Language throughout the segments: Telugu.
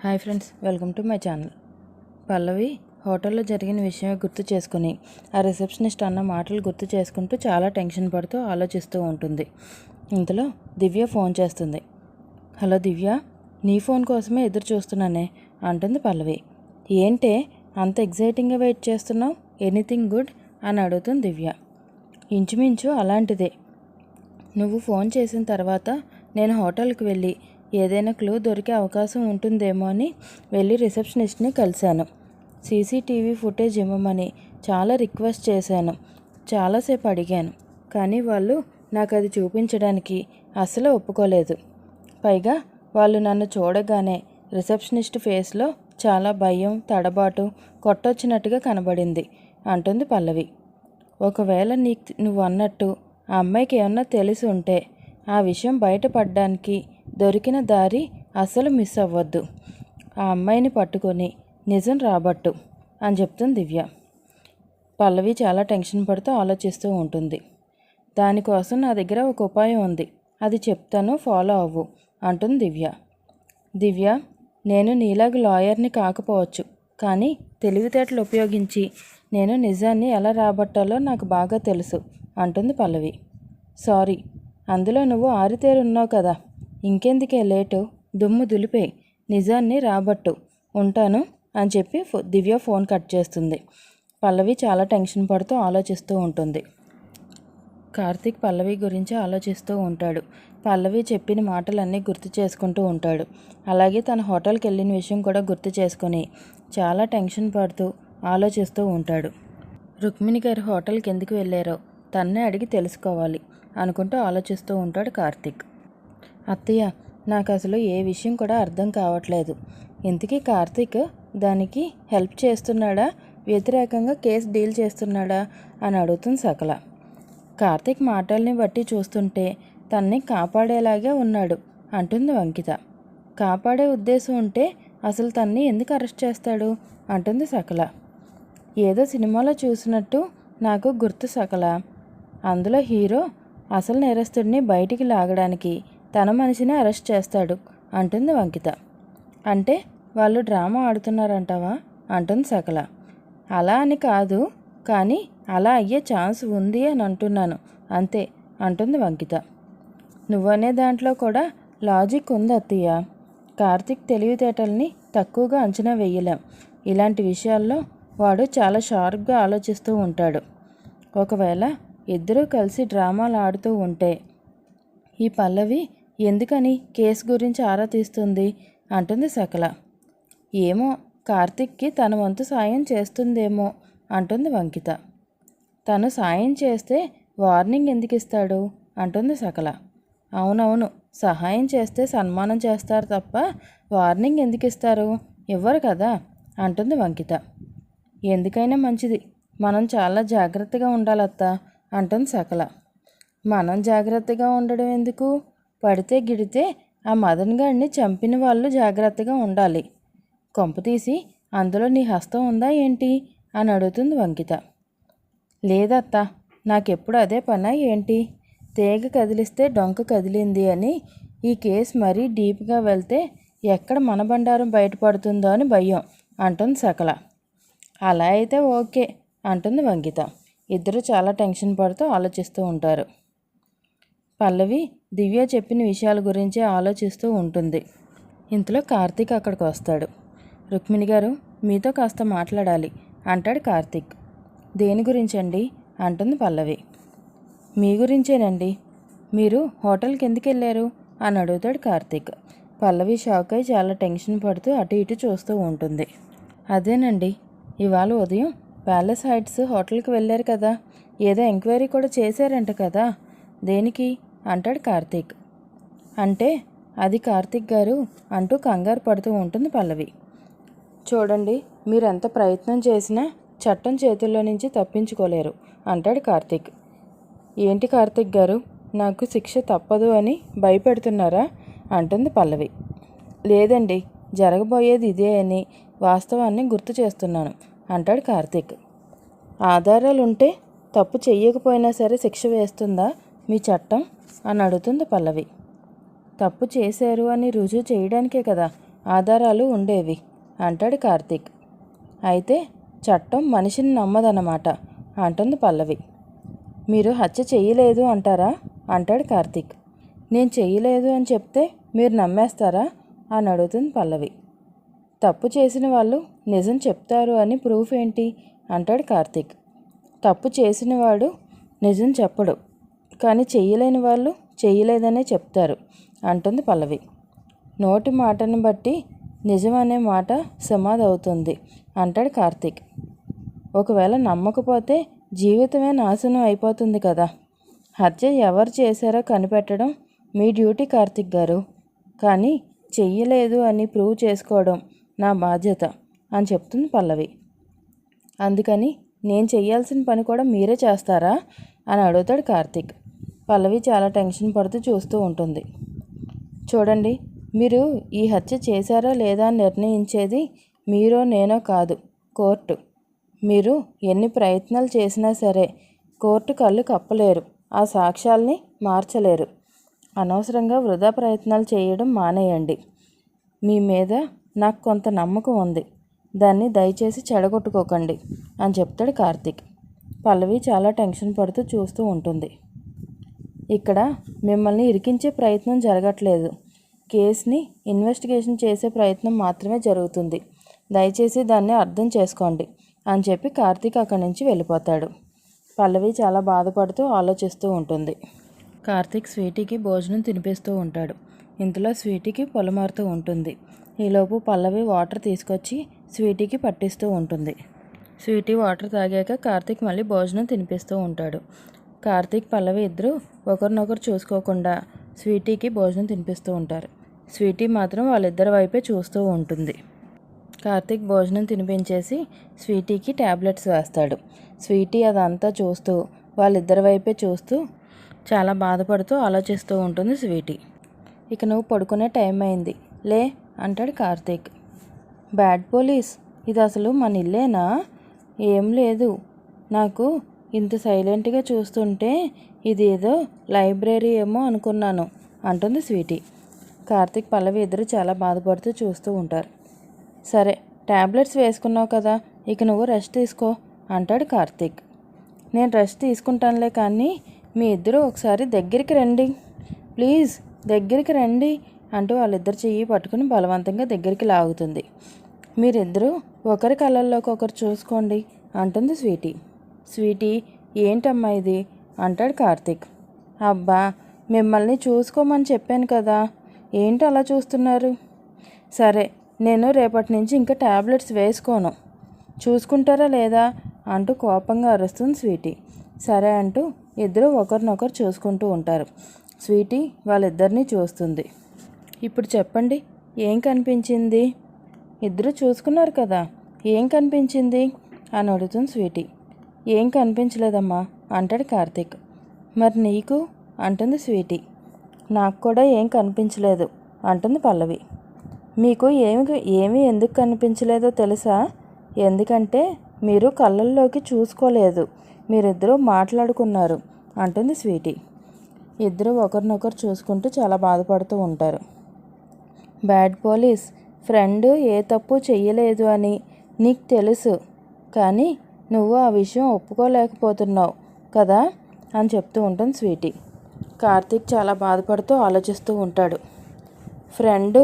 Hi friends, welcome to my channel. Pallavi హోటల్లో జరిగిన విషయమే గుర్తు చేసుకుని ఆ రిసెప్షనిస్ట్ అన్న మాటలు గుర్తు చేసుకుంటూ చాలా టెన్షన్ పడుతూ ఆలోచిస్తూ ఉంటుంది. ఇంతలో దివ్య ఫోన్ చేస్తుంది. హలో దివ్య, నీ ఫోన్ కోసమే ఎదురు చూస్తున్నానే అంటుంది పల్లవి. ఏంటే అంత ఎగ్జైటింగ్గా వెయిట్ చేస్తున్నావు? ఎనీథింగ్ గుడ్ అని అడుగుతుంది దివ్య. ఇంచుమించు అలాంటిదే. నువ్వు ఫోన్ చేసిన తర్వాత నేను హోటల్కి వెళ్ళి ఏదైనా క్లూ దొరికే అవకాశం ఉంటుందేమో అని వెళ్ళి రిసెప్షనిస్ట్ని కలిశాను. సీసీటీవీ ఫుటేజ్ ఇవ్వమని చాలా రిక్వెస్ట్ చేశాను, చాలాసేపు అడిగాను. కానీ వాళ్ళు నాకు అది చూపించడానికి అస్సలు ఒప్పుకోలేదు. పైగా వాళ్ళు నన్ను చూడగానే రిసెప్షనిస్ట్ ఫేస్లో చాలా భయం, తడబాటు, కొట్టొచ్చినట్టుగా కనబడింది అంటుంది పల్లవి. ఒకవేళ నువ్వు అన్నట్టు ఆ అమ్మాయికి ఏమన్నా తెలిసి ఉంటే ఆ విషయం బయటపడడానికి దొరికిన దారి అస్సలు మిస్ అవ్వద్దు. ఆ అమ్మాయిని పట్టుకొని నిజం రాబట్టు అని చెప్తుంది దివ్య. పల్లవి చాలా టెన్షన్ పడుతూ ఆలోచిస్తూ ఉంటుంది. దానికోసం నా దగ్గర ఒక ఉపాయం ఉంది, అది చెప్తాను, ఫాలో అవ్వు అంటుంది దివ్య. దివ్య, నేను నీలాగా లాయర్ని కాకపోవచ్చు, కానీ తెలివితేటలు ఉపయోగించి నేను నిజాన్ని ఎలా రాబట్టాలో నాకు బాగా తెలుసు అంటుంది పల్లవి. సారీ, అందులో నువ్వు ఆరితేరున్నావు కదా, ఇంకెందుకే లేటు, దుమ్ము దులిపే, నిజాన్ని రాబట్టు, ఉంటాను అని చెప్పి దివ్య ఫోన్ కట్ చేస్తుంది. పల్లవి చాలా టెన్షన్ పడుతూ ఆలోచిస్తూ ఉంటుంది. కార్తీక్ పల్లవి గురించి ఆలోచిస్తూ ఉంటాడు. పల్లవి చెప్పిన మాటలన్నీ గుర్తు చేసుకుంటూ ఉంటాడు. అలాగే తన హోటల్కి వెళ్ళిన విషయం కూడా గుర్తు చేసుకొని చాలా టెన్షన్ పడుతూ ఆలోచిస్తూ ఉంటాడు. రుక్మిణి గారి హోటల్కి ఎందుకు వెళ్ళారో తన్నే అడిగి తెలుసుకోవాలి అనుకుంటూ ఆలోచిస్తూ ఉంటాడు కార్తీక్. అత్తయ్య, నాకు అసలు ఏ విషయం కూడా అర్థం కావట్లేదు. ఇంతకీ కార్తీక్ దానికి హెల్ప్ చేస్తున్నాడా, వ్యతిరేకంగా కేసు డీల్ చేస్తున్నాడా అని అడుగుతుంది సకల. కార్తీక్ మాటల్ని బట్టి చూస్తుంటే తన్ని కాపాడేలాగే ఉన్నాడు అంటుంది వంకిత. కాపాడే ఉద్దేశం ఉంటే అసలు తన్ని ఎందుకు అరెస్ట్ చేస్తాడు అంటుంది సకల. ఏదో సినిమాలో చూసినట్టు నాకు గుర్తు సకల. అందులో హీరో అసలు నేరస్తుడిని బయటికి లాగడానికి తన మనిషిని అరెస్ట్ చేస్తాడు అంటుంది వంకిత. అంటే వాళ్ళు డ్రామా ఆడుతున్నారంటావా అంటుంది సకల. అలా అని కాదు, కానీ అలా అయ్యే ఛాన్స్ ఉంది అని అంటున్నాను అంతే అంటుంది వంకిత. నువ్వనే దాంట్లో కూడా లాజిక్ ఉంది అత్తయ్య. కార్తీక్ తెలివితేటల్ని తక్కువగా అంచనా వేయలేం. ఇలాంటి విషయాల్లో వాడు చాలా షార్ప్గా ఆలోచిస్తూ ఉంటాడు. ఒకవేళ ఇద్దరూ కలిసి డ్రామాలు ఆడుతూ ఉంటే ఈ పల్లవి ఎందుకని కేసు గురించి ఆరా తీస్తుంది అంటుంది సకల. ఏమో, కార్తీక్కి తన వంతు సాయం చేస్తుందేమో అంటుంది వంకిత. తను సాయం చేస్తే వార్నింగ్ ఎందుకు ఇస్తాడు అంటుంది సకల. అవునవును, సహాయం చేస్తే సన్మానం చేస్తారు తప్ప వార్నింగ్ ఎందుకు ఇస్తారు, ఇవ్వరు కదా అంటుంది వంకిత. ఎందుకైనా మంచిది, మనం చాలా జాగ్రత్తగా ఉండాలత్తా అంటుంది సకల. మనం జాగ్రత్తగా ఉండడం ఎందుకు, పడితే గిడితే ఆ మదన్ గాడిని చంపిన వాళ్ళు జాగ్రత్తగా ఉండాలి. కొంపతీసి అందులో నీ హస్తం ఉందా ఏంటి అని అడుగుతుంది వంకిత. లేదత్తా, నాకెప్పుడు అదే పనా ఏంటి, తీగ కదిలిస్తే డొంక కదిలింది అని ఈ కేసు మరీ డీప్గా వెళ్తే ఎక్కడ మన బండారం బయటపడుతుందో అని భయం అంటుంది సకల. అలా అయితే ఓకే అంటుంది వంకిత. ఇద్దరు చాలా టెన్షన్ పడుతూ ఆలోచిస్తూ ఉంటారు. పల్లవి దివ్య చెప్పిన విషయాల గురించి ఆలోచిస్తూ ఉంటుంది. ఇంతలో కార్తీక్ అక్కడికి వస్తాడు. రుక్మిణి గారు, మీతో కాస్త మాట్లాడాలి అంటాడు కార్తీక్. దేని గురించండి అంటుంది పల్లవి. మీ గురించేనండి. మీరు హోటల్కి ఎందుకు వెళ్ళారు అని అడుగుతాడు కార్తీక్. పల్లవి షాక్ అయి చాలా టెన్షన్ పడుతూ అటు ఇటు చూస్తూ ఉంటుంది. అదేనండి, ఇవాళ ఉదయం ప్యాలెస్ హైట్స్ హోటల్కి వెళ్ళారు కదా, ఏదో ఎంక్వైరీ కూడా చేశారంట కదా, దేనికి అంటాడు కార్తీక్. అంటే అది కార్తీక్ గారు అంటూ కంగారు పడుతూ ఉంటుంది పల్లవి. చూడండి, మీరెంత ప్రయత్నం చేసినా చట్టం చేతుల్లో నుంచి తప్పించుకోలేరు అంటాడు కార్తీక్. ఏంటి కార్తీక్ గారు, నాకు శిక్ష తప్పదు అని భయపెడుతున్నారా అంటుంది పల్లవి. లేదండి, జరగబోయేది ఇదే అని వాస్తవాన్ని గుర్తు చేస్తున్నాను అంటాడు కార్తీక్. ఆధారాలుంటే తప్పు చెయ్యకపోయినా సరే శిక్ష వేస్తుందా మీ చట్టం అని అడుగుతుంది పల్లవి. తప్పు చేశారు అని రుజువు చేయడానికే కదా ఆధారాలు ఉండేవి అంటాడు కార్తీక్. అయితే చట్టం మనిషిని నమ్మదన్నమాట అంటుంది పల్లవి. మీరు హత్య చెయ్యలేదు అంటారా అంటాడు కార్తీక్. నేను చెయ్యలేదు అని చెప్తే మీరు నమ్మేస్తారా అని అడుగుతుంది పల్లవి. తప్పు చేసిన వాళ్ళు నిజం చెప్తారు అని ప్రూఫ్ ఏంటి అంటాడు కార్తీక్. తప్పు చేసినవాడు నిజం చెప్పడు, కానీ చెయ్యలేని వాళ్ళు చెయ్యలేదనే చెప్తారు అంటుంది పల్లవి. నోటి మాటను బట్టి నిజం అనే మాట సమాధి అవుతుంది అంటాడు కార్తీక్. ఒకవేళ నమ్మకపోతే జీవితమే నాశనం అయిపోతుంది కదా. హత్య ఎవరు చేశారో కనిపెట్టడం మీ డ్యూటీ కార్తీక్ గారు, కానీ చెయ్యలేదు అని ప్రూవ్ చేసుకోవడం నా బాధ్యత అని చెప్తుంది పల్లవి. అందుకని నేను చెయ్యాల్సిన పని కూడా మీరే చేస్తారా అని అడుగుతాడు కార్తీక్. పల్లవి చాలా టెన్షన్ పడుతూ చూస్తూ ఉంటుంది. చూడండి, మీరు ఈ హత్య చేశారా లేదా అని నిర్ణయించేది మీరో నేనో కాదు, కోర్టు. మీరు ఎన్ని ప్రయత్నాలు చేసినా సరే కోర్టు కళ్ళు కప్పలేరు, ఆ సాక్ష్యాల్ని మార్చలేరు. అనవసరంగా వృధా ప్రయత్నాలు చేయడం మానేయండి. మీ మీద నాకు కొంత నమ్మకం ఉంది, దాన్ని దయచేసి చెడగొట్టుకోకండి అని చెప్తాడు కార్తీక్. పల్లవి చాలా టెన్షన్ పడుతూ చూస్తూ ఉంటుంది. ఇక్కడ మిమ్మల్ని ఇరికించే ప్రయత్నం జరగట్లేదు, కేసుని ఇన్వెస్టిగేషన్ చేసే ప్రయత్నం మాత్రమే జరుగుతుంది. దయచేసి దాన్ని అర్థం చేసుకోండి అని చెప్పి కార్తీక్ అక్కడి నుంచి వెళ్ళిపోతాడు. పల్లవి చాలా బాధపడుతూ ఆలోచిస్తూ ఉంటుంది. కార్తీక్ స్వీటీకి భోజనం తినిపిస్తూ ఉంటాడు. ఇంతలో స్వీటీకి పొలమారుతూ ఉంటుంది. ఈలోపు పల్లవి వాటర్ తీసుకొచ్చి స్వీటీకి పట్టిస్తూ ఉంటుంది. స్వీటీ వాటర్ తాగాక కార్తీక్ మళ్ళీ భోజనం తినిపిస్తూ ఉంటాడు. కార్తీక్ పల్లవి ఇద్దరు ఒకరినొకరు చూసుకోకుండా స్వీటీకి భోజనం తినిపిస్తూ ఉంటారు. స్వీటీ మాత్రం వాళ్ళిద్దరి వైపే చూస్తూ ఉంటుంది. కార్తీక్ భోజనం తినిపించేసి స్వీటీకి ట్యాబ్లెట్స్ వేస్తాడు. స్వీటీ అదంతా చూస్తూ వాళ్ళిద్దరి వైపే చూస్తూ చాలా బాధపడుతూ ఆలోచిస్తూ ఉంటుంది స్వీటీ. ఇక నువ్వు పడుకునే టైం అయింది, లే అంటాడు కార్తీక్. బ్యాడ్ పోలీస్, ఇది అసలు మన ఇల్లేనా? ఏం లేదు, నాకు ఇంత సైలెంట్గా చూస్తుంటే ఇది ఏదో లైబ్రరీ ఏమో అనుకున్నాను అంటుంది స్వీటీ. కార్తీక్ పల్లవి ఇద్దరు చాలా బాధపడుతూ చూస్తూ ఉంటారు. సరే, ట్యాబ్లెట్స్ వేసుకున్నావు కదా, ఇక నువ్వు రెస్ట్ తీసుకో అంటాడు కార్తీక్. నేను రెస్ట్ తీసుకుంటానులే, కానీ మీ ఇద్దరు ఒకసారి దగ్గరికి రండి, ప్లీజ్ దగ్గరికి రండి అంటూ వాళ్ళిద్దరు చెయ్యి పట్టుకుని బలవంతంగా దగ్గరికి లాగుతుంది. మీరిద్దరూ ఒకరి కళ్ళల్లోకి ఒకరు చూసుకోండి అంటుంది స్వీటీ. స్వీటీ, ఏంటమ్మా ఇది అంటాడు కార్తీక్. అబ్బా, మిమ్మల్ని చూసుకోమని చెప్పాను కదా, ఏంటి అలా చూస్తున్నారు? సరే, నేను రేపటి నుంచి ఇంకా ట్యాబ్లెట్స్ వేసుకోను, చూసుకుంటారా లేదా అంటూ కోపంగా అరుస్తుంది స్వీటీ. సరే అంటూ ఇద్దరు ఒకరినొకరు చూసుకుంటూ ఉంటారు. స్వీటీ వాళ్ళిద్దరినీ చూస్తుంది. ఇప్పుడు చెప్పండి, ఏం కనిపించింది? ఇద్దరు చూసుకున్నారు కదా, ఏం కనిపించింది అని అడుగుతుంది స్వీటీ. ఏం కనిపించలేదమ్మా అంటాడు కార్తీక్. మరి నీకు అంటుంది స్వీటీ. నాకు కూడా ఏం కనిపించలేదు అంటుంది పల్లవి. మీకు ఏమీ ఎందుకు కనిపించలేదో తెలుసా? ఎందుకంటే మీరు కళ్ళల్లోకి చూసుకోలేదు, మీరిద్దరూ మాట్లాడుకున్నారు అంటుంది స్వీటీ. ఇద్దరు ఒకరినొకరు చూసుకుంటూ చాలా బాధపడుతూ ఉంటారు. బ్యాడ్ పోలీస్, ఫ్రెండ్ ఏ తప్పు చెయ్యలేదు అని నీకు తెలుసు, కానీ నువ్వు ఆ విషయం ఒప్పుకోలేకపోతున్నావు కదా అని చెప్తూ ఉంటుంది స్వీటీ. కార్తీక్ చాలా బాధపడుతూ ఆలోచిస్తూ ఉంటాడు. ఫ్రెండు,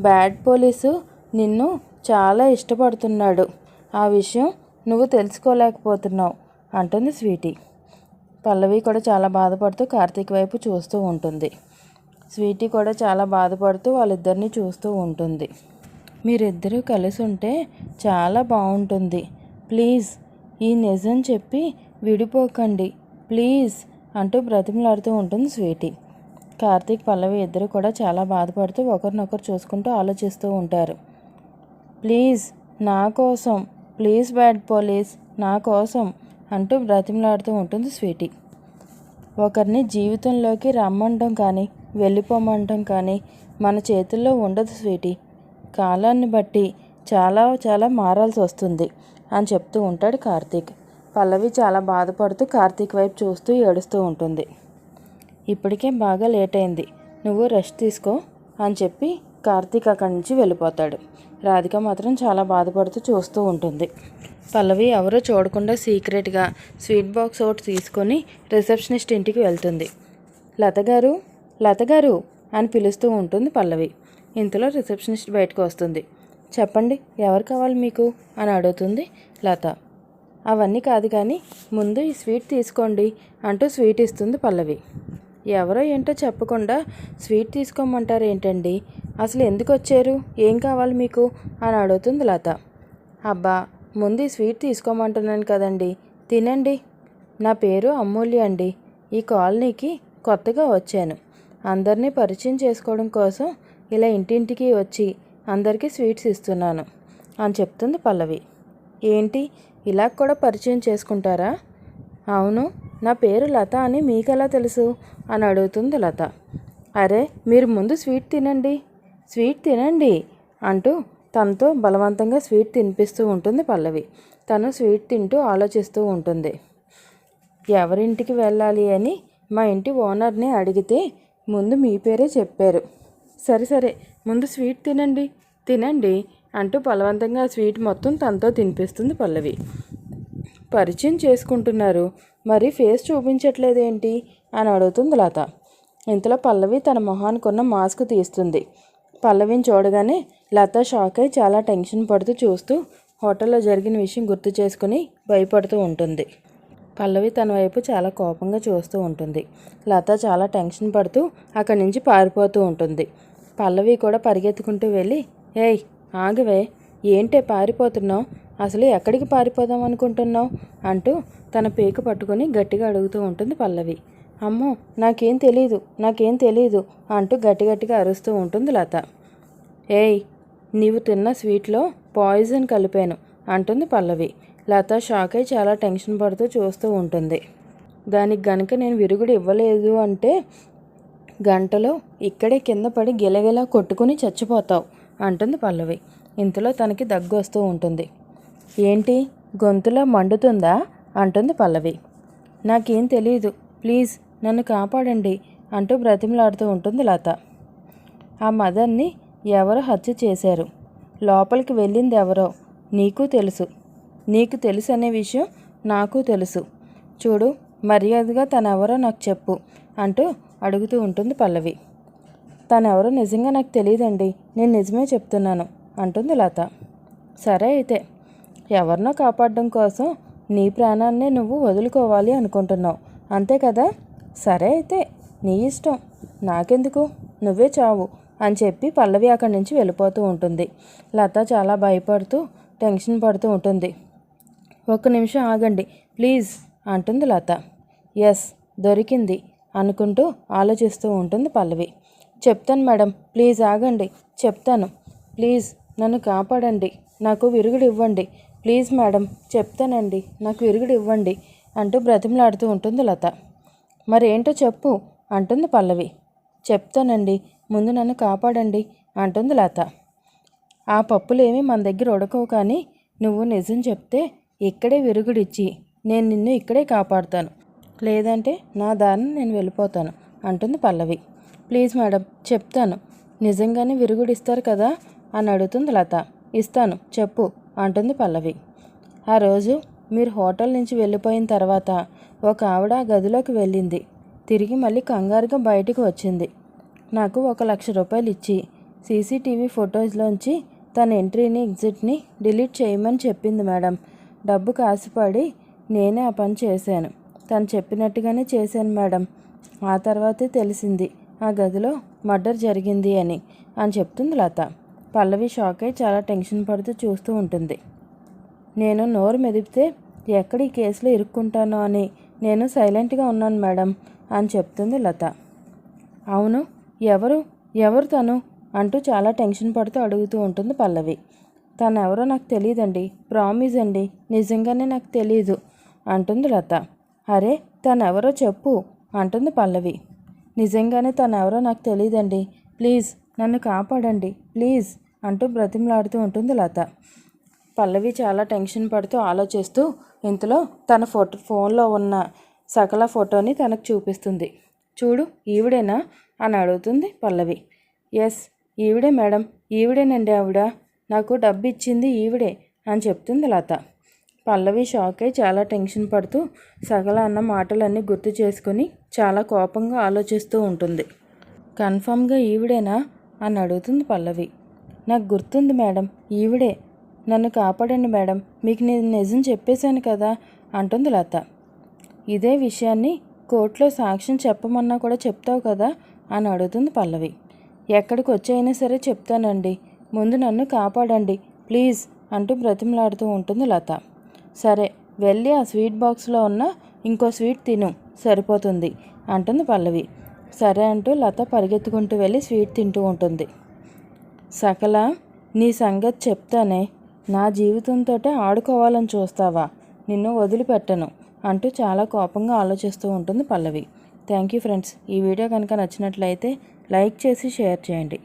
బ్యాడ్ పోలీసు నిన్ను చాలా ఇష్టపడుతున్నాడు, ఆ విషయం నువ్వు తెలుసుకోలేకపోతున్నావు అంటుంది స్వీటీ. పల్లవి కూడా చాలా బాధపడుతూ కార్తీక్ వైపు చూస్తూ ఉంటుంది. స్వీటీ కూడా చాలా బాధపడుతూ వాళ్ళిద్దరినీ చూస్తూ ఉంటుంది. మీరిద్దరూ కలిసి ఉంటే చాలా బాగుంటుంది, ప్లీజ్ ఈ నిజం చెప్పి విడిపోకండి ప్లీజ్ అంటూ బ్రతిమలాడుతూ ఉంటుంది స్వీటీ. కార్తీక్ పల్లవి ఇద్దరు కూడా చాలా బాధపడుతూ ఒకరినొకరు చూసుకుంటూ ఆలోచిస్తూ ఉంటారు. ప్లీజ్ నా కోసం, ప్లీజ్ బ్యాడ్ పోలీస్ నా కోసం అంటూ బ్రతిమలాడుతూ ఉంటుంది స్వీటీ. ఒకరిని జీవితంలోకి రమ్మంటం కానీ వెళ్ళిపోమంటం కానీ మన చేతుల్లో ఉండదు స్వీటీ. కాలాన్ని బట్టి చాలా చాలా మారాల్సి వస్తుంది అని చెప్తూ ఉంటాడు కార్తీక్. పల్లవి చాలా బాధపడుతూ కార్తీక్ వైపు చూస్తూ ఏడుస్తూ ఉంటుంది. ఇప్పటికే బాగా లేట్ అయింది, నువ్వు రెస్ట్ తీసుకో అని చెప్పి కార్తీక్ అక్కడి నుంచి వెళ్ళిపోతాడు. రాధిక మాత్రం చాలా బాధపడుతూ చూస్తూ ఉంటుంది. పల్లవి ఎవరో చూడకుండా సీక్రెట్గా స్వీట్ బాక్స్ ఒకటి తీసుకొని రిసెప్షనిస్ట్ ఇంటికి వెళ్తుంది. లత గారు అని పిలుస్తూ ఉంటుంది పల్లవి. ఇంతలో రిసెప్షనిస్ట్ బయటకు వస్తుంది. చెప్పండి, ఎవరు కావాలి మీకు అని అడుగుతుంది లత. అవన్నీ కాదు కానీ ముందు ఈ స్వీట్ తీసుకోండి అంటూ స్వీట్ ఇస్తుంది పల్లవి. ఎవరో ఏంటో చెప్పకుండా స్వీట్ తీసుకోమంటారు ఏంటండి, అసలు ఎందుకు వచ్చారు, ఏం కావాలి మీకు అని అడుగుతుంది లత. అబ్బా, ముందు ఈ స్వీట్ తీసుకోమంటున్నాను కదండి, తినండి. నా పేరు అమూల్య అండి. ఈ కాలనీకి కొత్తగా వచ్చాను. అందరినీ పరిచయం చేసుకోవడం కోసం ఇలా ఇంటింటికి వచ్చి అందరికీ స్వీట్స్ ఇస్తున్నాను అని చెప్తుంది పల్లవి. ఏంటి, ఇలా కూడా పరిచయం చేసుకుంటారా? అవును, నా పేరు లత అని మీకెలా తెలుసు అని అడుగుతుంది లత. అరే, మీరు ముందు స్వీట్ తినండి అంటూ తనతో బలవంతంగా స్వీట్ తినిపిస్తూ ఉంటుంది పల్లవి. తను స్వీట్ తింటూ ఆలోచిస్తూ ఉంటుంది. ఎవరింటికి వెళ్ళాలి అని మా ఇంటి ఓనర్ని అడిగితే ముందు మీ పేరే చెప్పారు. సరే ముందు స్వీట్ తినండి అంటూ బలవంతంగా స్వీట్ మొత్తం తనతో తినిపిస్తుంది పల్లవి. పరిచయం చేసుకుంటున్నారు, మరి ఫేస్ చూపించట్లేదేంటి అని అడుగుతుంది లత. ఇంతలో పల్లవి తన మొహానికున్న మాస్క్ తీస్తుంది. పల్లవిని చూడగానే లత షాక్ అయి చాలా టెన్షన్ పడుతూ చూస్తూ హోటల్లో జరిగిన విషయం గుర్తు చేసుకుని భయపడుతూ ఉంటుంది. పల్లవి తన వైపు చాలా కోపంగా చూస్తూ ఉంటుంది. లత చాలా టెన్షన్ పడుతూ అక్కడి నుంచి పారిపోతూ ఉంటుంది. పల్లవి కూడా పరిగెత్తుకుంటూ వెళ్ళి, ఏయ్ ఆగవే, ఏంటే పారిపోతున్నావు, అసలు ఎక్కడికి పారిపోదాం అనుకుంటున్నావు అంటూ తన పేకు పట్టుకొని గట్టిగా అడుగుతూ ఉంటుంది పల్లవి. అమ్మో, నాకేం తెలీదు అంటూ గట్టిగా అరుస్తూ ఉంటుంది లత. ఏయ్, నీవు తిన్న స్వీట్లో పాయిజన్ కలిపాను అంటుంది పల్లవి. లత షాక్ అయి చాలా టెన్షన్ పడుతూ చూస్తూ ఉంటుంది. దానికి గనుక నేను విరుగుడు ఇవ్వలేదు అంటే గంటలో ఇక్కడే కింద పడి గిలగిలా కొట్టుకుని చచ్చిపోతావు అంటుంది పల్లవి. ఇంతలో తనకి దగ్గు వస్తూ ఉంటుంది. ఏంటి, గొంతులో మండుతుందా అంటుంది పల్లవి. నాకేం తెలీదు, ప్లీజ్ నన్ను కాపాడండి అంటూ బ్రతిమలాడుతూ ఉంటుంది లత. ఆ మదర్ని ఎవరో హత్య చేశారు, లోపలికి వెళ్ళింది ఎవరో నీకు తెలుసు అనే విషయం నాకు తెలుసు. చూడు, మర్యాదగా తనెవరో నాకు చెప్పు అంటూ అడుగుతూ ఉంటుంది పల్లవి. తనెవరో నిజంగా నాకు తెలియదండి, నేను నిజమే చెప్తున్నాను అంటుంది లత. సరే అయితే, ఎవరినో కాపాడడం కోసం నీ ప్రాణాన్నే నువ్వు వదులుకోవాలి అనుకుంటున్నావు అంతే కదా? సరే అయితే నీ ఇష్టం, నాకెందుకు, నువ్వే చావు అని చెప్పి పల్లవి అక్కడి నుంచి వెళ్ళిపోతూ ఉంటుంది. లత చాలా భయపడుతూ టెన్షన్ పడుతూ ఉంటుంది. ఒక్క నిమిషం ఆగండి ప్లీజ్ అంటుంది లత. ఎస్, దొరికింది అనుకుంటూ ఆలోచిస్తూ ఉంటుంది పల్లవి. చెప్తాను మేడం, ప్లీజ్ ఆగండి, చెప్తాను, ప్లీజ్ నన్ను కాపాడండి, నాకు విరుగుడు ఇవ్వండి, ప్లీజ్ మేడం చెప్తానండి, నాకు విరుగుడు ఇవ్వండి అంటూ బ్రతిమలాడుతూ ఉంటుంది లత. మరేంటో చెప్పు అంటుంది పల్లవి. చెప్తానండి, ముందు నన్ను కాపాడండి అంటుంది లత. ఆ పప్పులేమీ మన దగ్గర ఉడకవు, కానీ నువ్వు నిజం చెప్తే ఇక్కడే విరుగుడిచ్చి నేను నిన్ను ఇక్కడే కాపాడుతాను, లేదంటే నా దారిని నేను వెళ్ళిపోతాను అంటుంది పల్లవి. ప్లీజ్ మేడం చెప్తాను, నిజంగానే విరుగుడిస్తారు కదా అని అడుగుతుంది లత. ఇస్తాను, చెప్పు అంటుంది పల్లవి. ఆ రోజు మీరు హోటల్ నుంచి వెళ్ళిపోయిన తర్వాత ఒక ఆవిడ గదిలోకి వెళ్ళింది, తిరిగి మళ్ళీ కంగారుగా బయటకు వచ్చింది. నాకు 1,00,000 రూపాయలు ఇచ్చి సీసీటీవీ ఫొటోస్లోంచి తన ఎంట్రీని ఎగ్జిట్ని డిలీట్ చేయమని చెప్పింది మేడం. డబ్బుకు ఆశపడి నేనే ఆ పని చేశాను, తను చెప్పినట్టుగానే చేశాను మేడం. ఆ తర్వాతే తెలిసింది ఆ గదిలో మర్డర్ జరిగింది అని చెప్తుంది లత. పల్లవి షాక్ అయి చాలా టెన్షన్ పడుతూ చూస్తూ ఉంటుంది. నేను నోరు మెదిపితే ఎక్కడ ఈ కేసులో ఇరుక్కుంటానో అని నేను సైలెంట్గా ఉన్నాను మేడం అని చెప్తుంది లత. అవును, ఎవరు తను అంటూ చాలా టెన్షన్ పడుతూ అడుగుతూ ఉంటుంది పల్లవి. తను ఎవరో నాకు తెలియదండి, ప్రామిస్ అండి, నిజంగానే నాకు తెలీదు అంటుంది లత. అరే, తనెవరో చెప్పు అంటుంది పల్లవి. నిజంగానే తనెవరో నాకు తెలియదండి, ప్లీజ్ నన్ను కాపాడండి ప్లీజ్ అంటూ బ్రతిమలాడుతూ ఉంటుంది లత. పల్లవి చాలా టెన్షన్ పడుతూ ఆలోచిస్తూ ఇంతలో తన ఫోన్లో ఉన్న సకల ఫోటోని తనకు చూపిస్తుంది. చూడు, ఈవిడేనా అని అడుగుతుంది పల్లవి. ఎస్, ఈవిడే మేడం, ఈవిడేనండి ఆవిడ, నాకు డబ్బు ఇచ్చింది ఈవిడే అని చెప్తుంది లత. పల్లవి షాక్ అయి చాలా టెన్షన్ పడుతూ సకల అన్న మాటలన్నీ గుర్తు చేసుకుని చాలా కోపంగా ఆలోచిస్తూ ఉంటుంది. కన్ఫామ్గా ఈవిడేనా అని అడుగుతుంది పల్లవి. నాకు గుర్తుంది మేడం, ఈవిడే. నన్ను కాపాడండి మేడం, మీకు నేను నిజం చెప్పేశాను కదా అంటుంది లత. ఇదే విషయాన్ని కోర్టులో సాక్ష్యం చెప్పమన్నా కూడా చెప్తావు కదా అని అడుగుతుంది పల్లవి. ఎక్కడికి వచ్చైనా సరే చెప్తానండి, ముందు నన్ను కాపాడండి ప్లీజ్ అంటూ బ్రతిమలాడుతూ ఉంటుంది లత. సరే వెళ్ళి ఆ స్వీట్ బాక్స్లో ఉన్న ఇంకో స్వీట్ తిను, సరిపోతుంది అంటుంది పల్లవి. సరే అంటూ లత పరిగెత్తుకుంటూ వెళ్ళి స్వీట్ తింటూ ఉంటుంది. సకల, నీ సంగతి చెప్తానే, నా జీవితంతో ఆడుకోవాలని చూస్తావా, నిన్ను వదిలిపెట్టను అంటూ చాలా కోపంగా ఆలోచిస్తూ ఉంటుంది పల్లవి. Thank you friends. ఈ వీడియో కనుక నచ్చినట్లయితే లైక్ చేసి షేర్ చేయండి.